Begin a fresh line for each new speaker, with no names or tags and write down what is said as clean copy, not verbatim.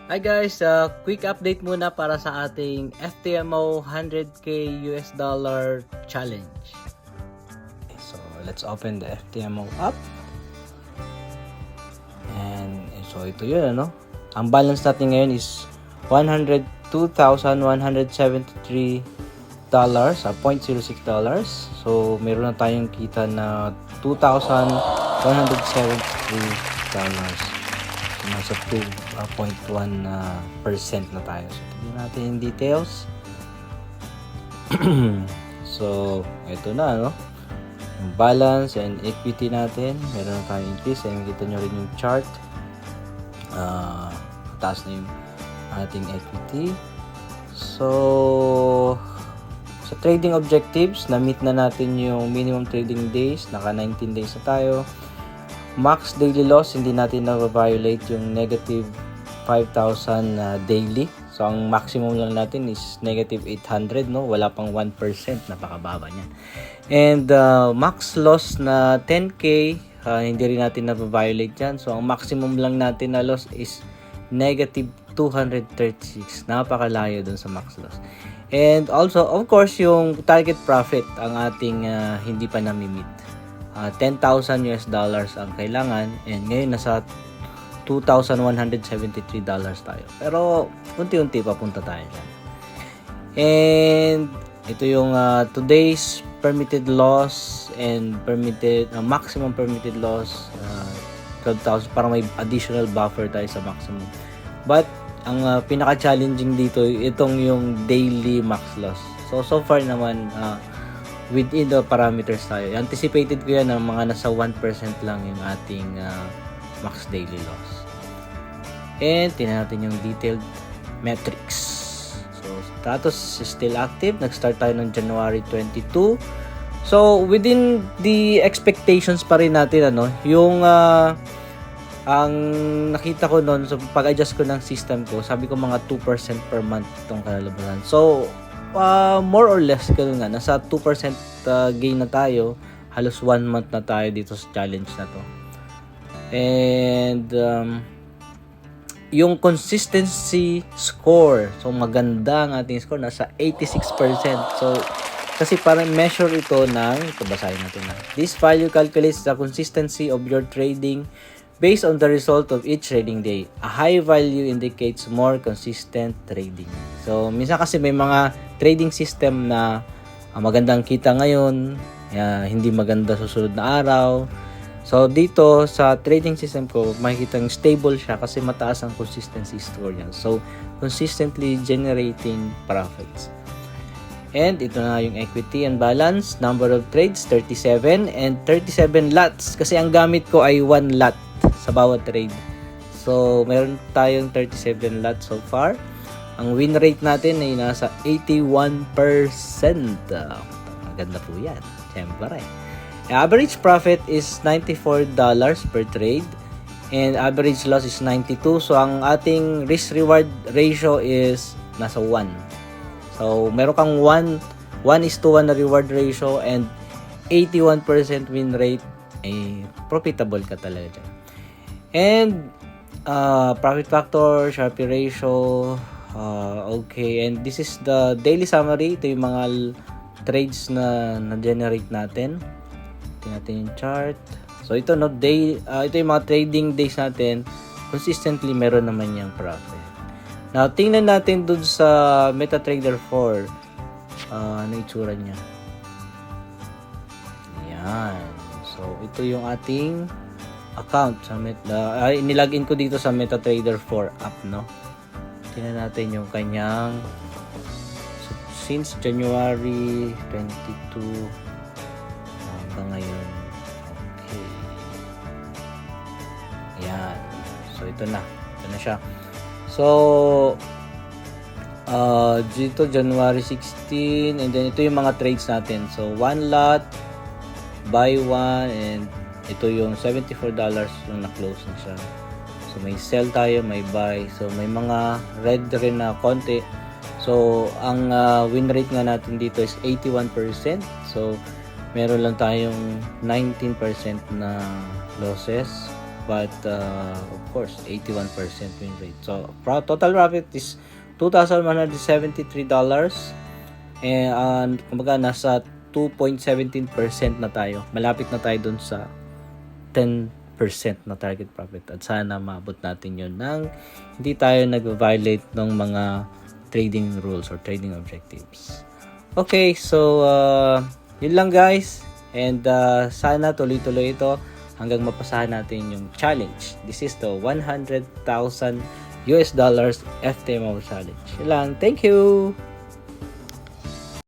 Hi guys, quick update muna para sa ating FTMO 100k US dollar challenge. So let's open the FTMO app. And so ito yun, ano? Ang balance natin ngayon is $102,173 $0.06. So meron na tayong kita na $2,173. Nasa 2.1% na tayo. So, tignan natin yung details. So, ito na, no? Yung balance and equity natin. Meron na tayong increase. Ayan, kita nyo rin yung chart. Taas na yung ating equity. So, sa trading objectives, na-meet na natin yung minimum trading days. Naka 19 days na tayo. Max daily loss, hindi natin na-violate yung negative 5,000 daily. So, ang maximum lang natin is negative 800, no? Wala pang 1%, napakababa niyan. And max loss na 10K, hindi rin natin na-violate yan. So, ang maximum lang natin na loss is negative 236. Napakalayo dun sa max loss. And also, of course, yung target profit ang ating hindi pa nami-meet. 10,000 US dollars ang kailangan, and ngayon nasa $2,173 tayo. Pero unti-unti papunta tayo dyan. And ito yung today's permitted loss and permitted maximum permitted loss 12,000, parang may additional buffer tayo sa maximum. But ang pinaka-challenging dito itong yung daily max loss. So far naman within the parameters tayo. Anticipated ko yan na mga nasa 1% lang yung ating max daily loss. And tingnan natin yung detailed metrics. So status is still active. Nag-start tayo ng January 22. So within the expectations pa rin natin, ano, yung ang nakita ko noon, so pag-adjust ko ng system ko, sabi ko mga 2% per month itong kalalabasan. So more or less ganun nga, nasa 2% gain na tayo. Halos 1 month na tayo dito sa challenge na to. And yung consistency score, so maganda ang ating score, nasa 86%. So kasi parang measure ito ng, ito basahin natin na, this value calculates the consistency of your trading based on the result of each trading day. A high value indicates more consistent trading. So, minsan kasi may mga trading system na magandang kita ngayon, hindi maganda susunod na araw. So, dito sa trading system ko, makikita stable siya kasi mataas ang consistency score niya. So, consistently generating profits. And ito na yung equity and balance. Number of trades, 37 and 37 lots. Kasi ang gamit ko ay 1 lot sa bawat trade. So, meron tayong 37 lots so far. Ang win rate natin ay nasa 81%. Maganda po yan. Siyempre. Average profit is $94 per trade. And average loss is 92. So, ang ating risk-reward ratio is nasa 1. So, meron kang 1:1 na reward ratio and 81% win rate. Profitable ka talaga dyan. And profit factor, Sharpe ratio, okay. And this is the daily summary. Ito yung mga trades na na-generate natin. Tingnan natin yung chart. So ito, no, ito yung mga trading days natin. Consistently meron naman yung profit. Now tingnan natin dun sa MetaTrader 4. Ano itsura niya? Yan. So ito yung ating account sa nilagin ko dito sa MetaTrader 4 app, no. Tingnan natin yung kanyang since January 22 hanggang ngayon. Okay. Ayan. So ito na siya. So dito January 16, and then ito yung mga trades natin. So 1 lot, buy 1, and ito yung $74 yung na-close na siya. So, may sell tayo, may buy. So, may mga red rin na konti. So, ang win rate nga natin dito is 81%. So, meron lang tayong 19% na losses. but of course 81% win rate. So total profit is $2,173, and kumbaga nasa 2.17% na tayo. Malapit na tayo dun sa 10% na target profit, at sana maabot natin yun nang hindi tayo nag-violate ng mga trading rules or trading objectives. Okay, so yun lang guys, and sana tuloy-tuloy ito hanggang mapasahan natin yung challenge. This is the $100,000 FTMO challenge. Yun lang. Thank you!